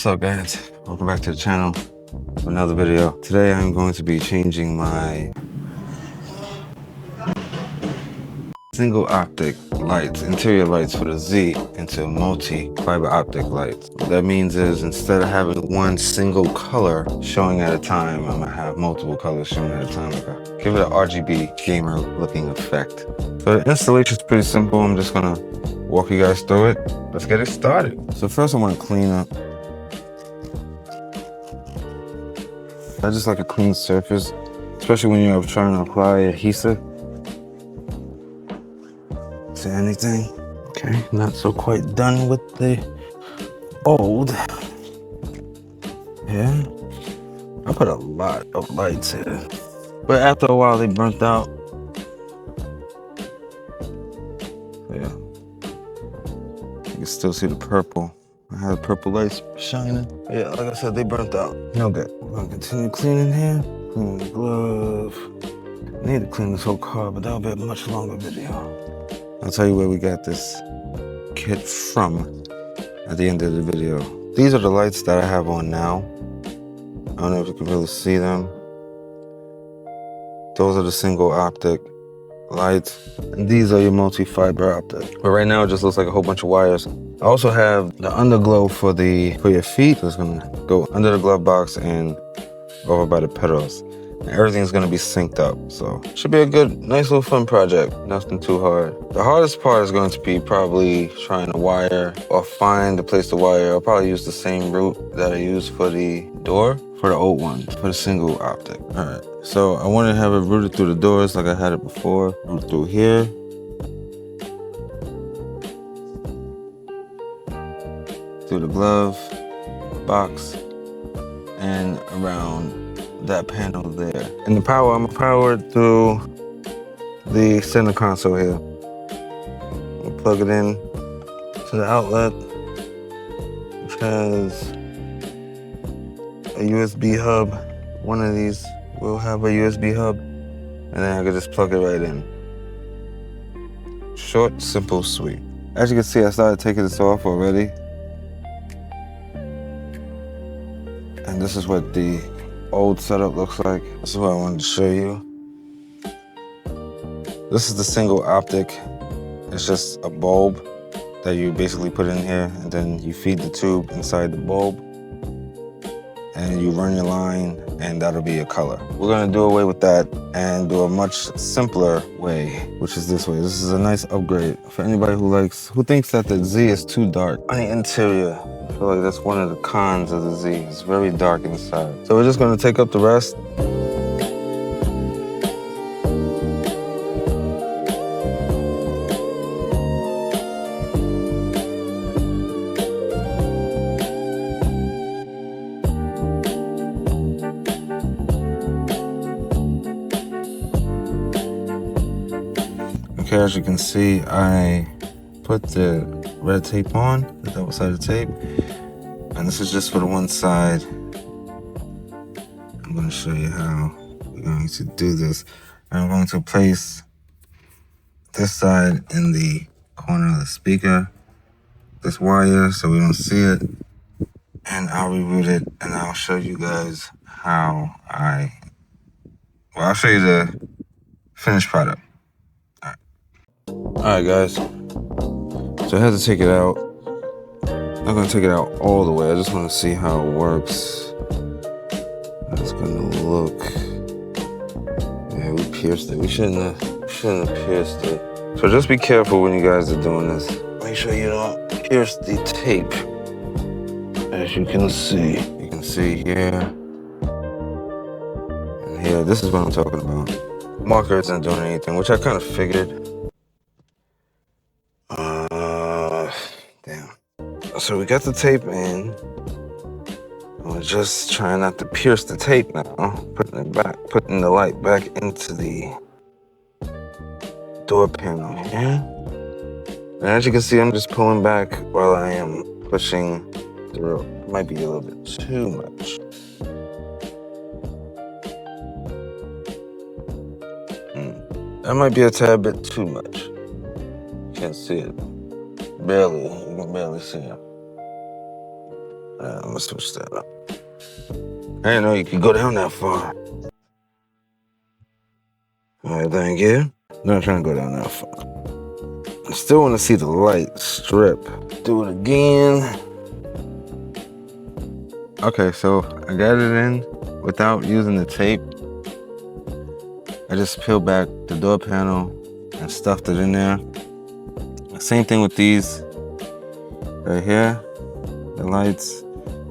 What's up, guys? Welcome back to the channel for another video. Today I'm going to be changing my single optic lights, interior lights for the Z, into multi-fiber optic lights. What that means is instead of having one single color showing at a time, I'm gonna have multiple colors showing at a time. Give it an RGB gamer looking effect. So the installation is pretty simple. I'm just gonna walk you guys through it. Let's get it started. So first I want to clean up. I just like a clean surface, especially when you're trying to apply adhesive to anything. Okay, not so quite done with the old. Yeah, I put a lot of lights here, but after a while they burnt out. Yeah, you can still see the purple. I had purple lights shining. Yeah, like I said, they burnt out. No good. I'm gonna continue cleaning here. Clean the glove. I need to clean this whole car, but that'll be a much longer video. I'll tell you where we got this kit from at the end of the video. These are the lights that I have on now. I don't know if you can really see them. Those are the single optic lights. And these are your multi-fiber optic. But right now it just looks like a whole bunch of wires. I also have the underglow for your feet. So it's gonna go under the glove box and over by the pedals. And everything's gonna be synced up. So should be a good, nice little fun project. Nothing too hard. The hardest part is going to be probably trying to wire or find a place to wire. I'll probably use the same route that I used for the door for the old one, for the single optic. All right, so I want to have it routed through the doors like I had it before. Route through here. Through the glove box and around that panel there. And the power, I'm powered through the center console here. We'll plug it in to the outlet, which has a USB hub. One of these will have a USB hub, and then I can just plug it right in. Short, simple, sweet. As you can see, I started taking this off already. And this is what the old setup looks like. This is what I wanted to show you. This is the single optic. It's just a bulb that you basically put in here, and then you feed the tube inside the bulb, and you run your line, and that'll be your color. We're gonna do away with that and do a much simpler way, which is this way. This is a nice upgrade for anybody who thinks that the Z is too dark on the interior. I feel like that's one of the cons of the Z. It's very dark inside. So we're just gonna take up the rest. Okay, as you can see, I put the red tape on, the double-sided tape, and this is just for the one side. I'm going to show you how we're going to do this. I'm going to place this side in the corner of the speaker, this wire, so we don't see it, and I'll reroute it, and I'll show you guys how I'll show you the finished product. All right, guys. So I had to take it out. I'm not gonna take it out all the way. I just want to see how it works. How it's gonna look. Yeah, we pierced it. We shouldn't have pierced it. So just be careful when you guys are doing this. Make sure you don't pierce the tape. As you can see here and here. This is what I'm talking about. Marker isn't doing anything, which I kind of figured. Damn. So we got the tape in. We're just trying not to pierce the tape now. Putting the light back into the door panel here. And as you can see, I'm just pulling back while I am pushing through. It might be a little bit too much. That might be a tad bit too much. Can't see it. Barely, you can barely see it. I'm gonna switch that up. I didn't know you could go down that far. All right, thank you. Not trying to go down that far. I still want to see the light strip. Do it again. Okay, so I got it in without using the tape. I just peeled back the door panel and stuffed it in there. Same thing with these right here, the lights.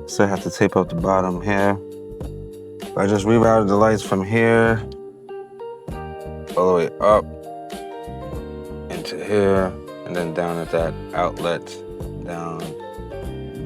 So I have to tape up the bottom here. I just rerouted the lights from here all the way up into here and then down at that outlet down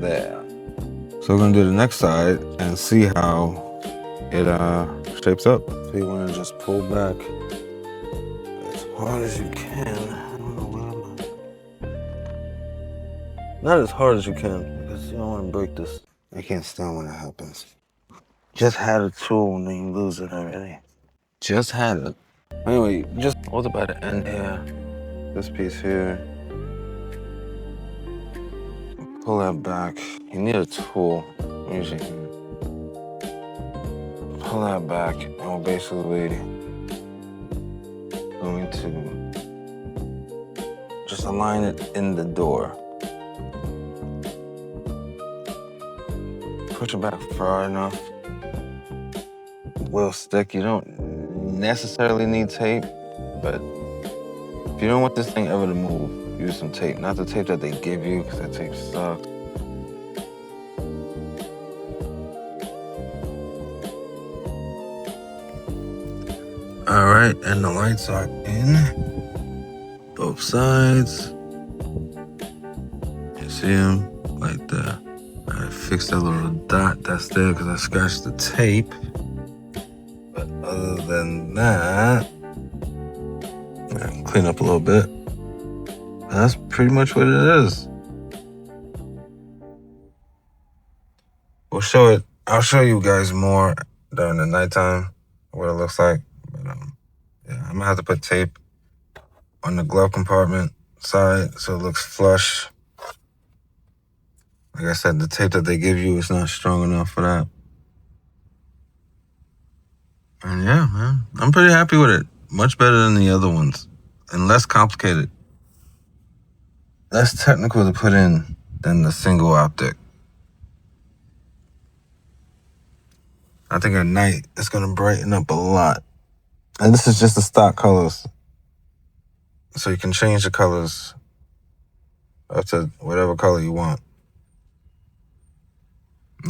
there. So we're gonna do the next side and see how it shapes up. So you wanna just pull back as hard as you can. I don't know where I'm at. Not as hard as you can because you don't wanna break this. I can't stand when it happens. Just had a tool and then you lose it already. Just had it. Anyway, just hold it by the end here. This piece here. Pull that back. You need a tool. Usually pull that back and we're basically going to just align it in the door. Push it back far enough. Will stick. You don't necessarily need tape, but if you don't want this thing ever to move, use some tape. Not the tape that they give you, because that tape sucks. All right, and the lights are in both sides. You see them like that. I fixed that little dot that's there because I scratched the tape. But other than that, clean up a little bit. That's pretty much what it is. We'll show it. I'll show you guys more during the nighttime what it looks like. But yeah, I'm gonna have to put tape on the glove compartment side so it looks flush. Like I said, the tape that they give you is not strong enough for that. And yeah, man, I'm pretty happy with it. Much better than the other ones and less complicated. Less technical to put in than the single optic. I think at night it's gonna brighten up a lot. And this is just the stock colors. So you can change the colors up to whatever color you want.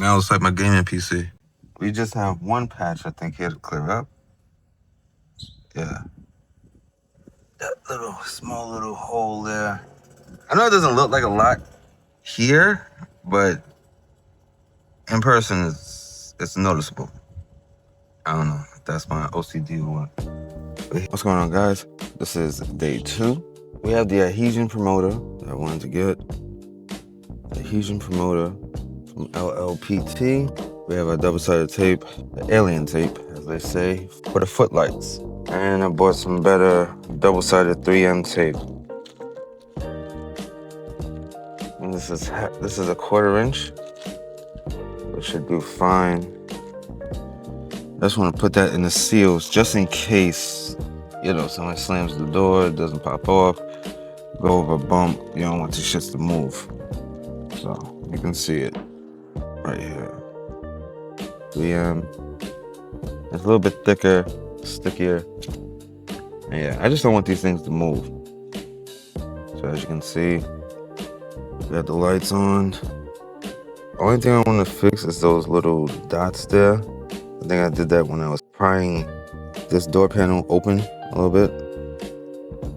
Now it's like my gaming PC. We just have one patch, I think, here to clear up. Yeah. That little, small little hole there. I know it doesn't look like a lot here, but in person it's noticeable. I don't know if that's my OCD or what. What's going on, guys? This is day 2. We have the adhesion promoter that I wanted to get. The adhesion promoter from LLPT. We have a double-sided tape, the alien tape, as they say, for the footlights. And I bought some better double-sided 3M tape. And this is a 1/4 inch. It should do fine. I just want to put that in the seals just in case, you know, somebody slams the door, it doesn't pop off, go over a bump. You don't want these shits to move. So you can see it right here. 3M. It's a little bit thicker, stickier. And yeah, I just don't want these things to move. So as you can see, we got the lights on. Only thing I want to fix is those little dots there. I think I did that when I was prying this door panel open a little bit.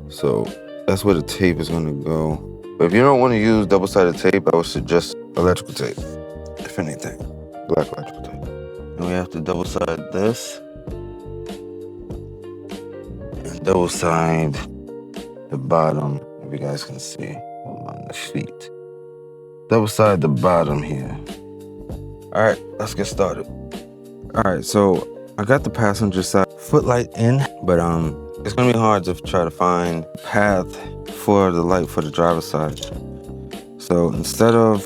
So that's where the tape is gonna go. But if you don't want to use double-sided tape, I would suggest electrical tape, if anything, black electrical tape. And we have to double-side this and double-side the bottom, if you guys can see on the feet. Double-side the bottom here. All right, let's get started. All right, so I got the passenger side footlight in, but it's gonna be hard to try to find path for the light for the driver's side. So instead of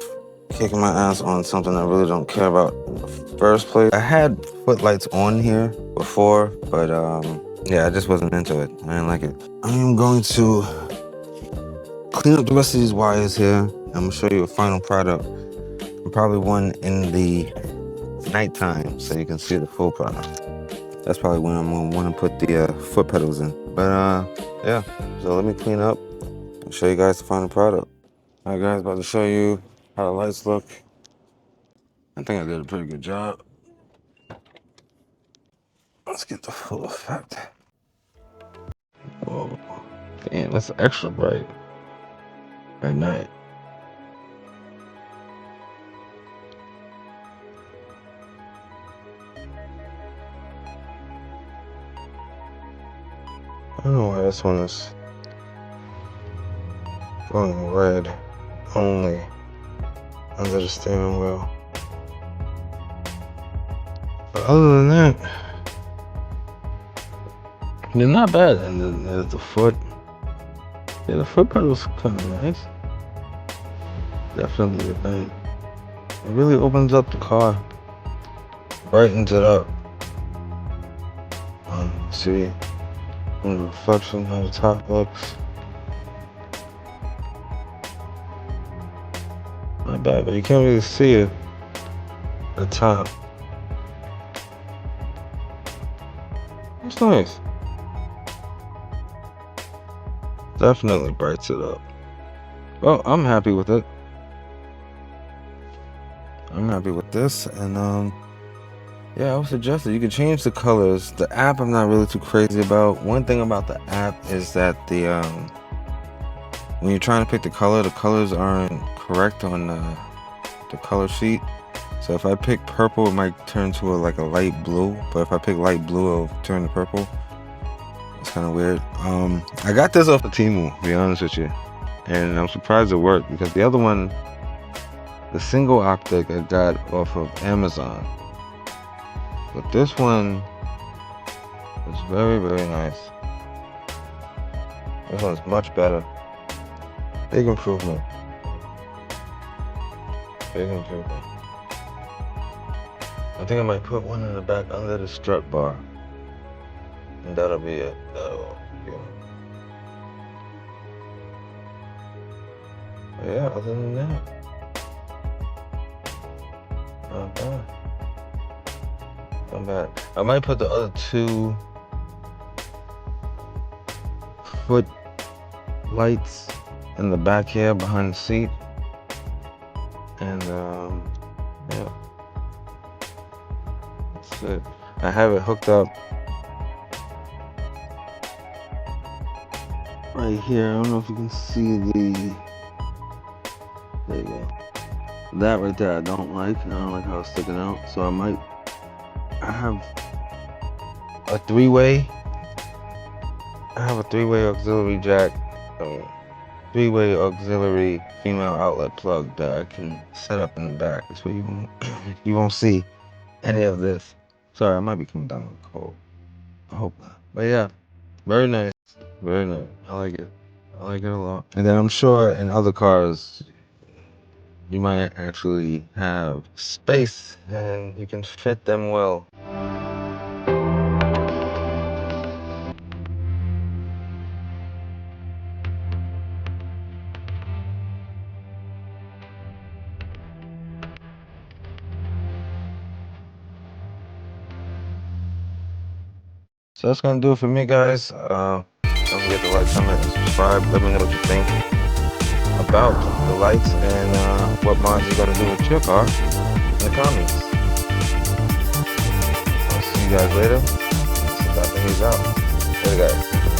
kicking my ass on something I really don't care about in the first place. I had footlights on here before, but yeah, I just wasn't into it. I didn't like it. I am going to clean up the rest of these wires here. I'm gonna show you a final product. Probably one in the nighttime so you can see the full product. That's probably when I'm gonna want to put the foot pedals in. But yeah, so let me clean up and show you guys the final product. All right, guys, about to show you how the lights look. I think I did a pretty good job. Let's get the full effect. Whoa, damn, that's extra bright at night. I don't know why this one is going red only under the steering wheel. But other than that, they're not bad. And then there's the foot. Yeah, the foot pedal's kind of nice. Definitely the thing. It really opens up the car, brightens it up. See the reflection, how the top looks. Not bad, but you can't really see it at the top. It's nice. Definitely brights it up. Well, I'm happy with it. I'm happy with this, and yeah, I would suggest that you can change the colors. The app I'm not really too crazy about. One thing about the app is that the when you're trying to pick the colors aren't correct on the color sheet. So if I pick purple, it might turn to like a light blue, but if I pick light blue, it'll turn to purple. It's kind of weird. I got this off of Temu, to be honest with you, and I'm surprised it worked because the other one, the single optic, I got off of Amazon. But this one is very, very nice. This one's much better. Big improvement. Big improvement. I think I might put one in the back under the strut bar. And that'll be it. That'll be it. But yeah, other than that, not bad. Not bad. I might put the other two foot lights in the back here behind the seat. And yeah. That's it. I have it hooked up right here. I don't know if you can see there you go. That right there I don't like. I don't like how it's sticking out. So I have a three-way auxiliary jack, three-way auxiliary female outlet plug that I can set up in the back. That's where you won't see any of this. Sorry, I might be coming down with a cold. I hope not. But yeah, very nice. Very nice. I like it. I like it a lot. And then I'm sure in other cars, you might actually have space and you can fit them well. So that's gonna do it for me, guys. Don't forget to like, comment, and subscribe. Let me know what you think about the lights and what mods you're gonna do with your car in the comments. I'll see you guys later. This is Dr. Haze out. Later, guys.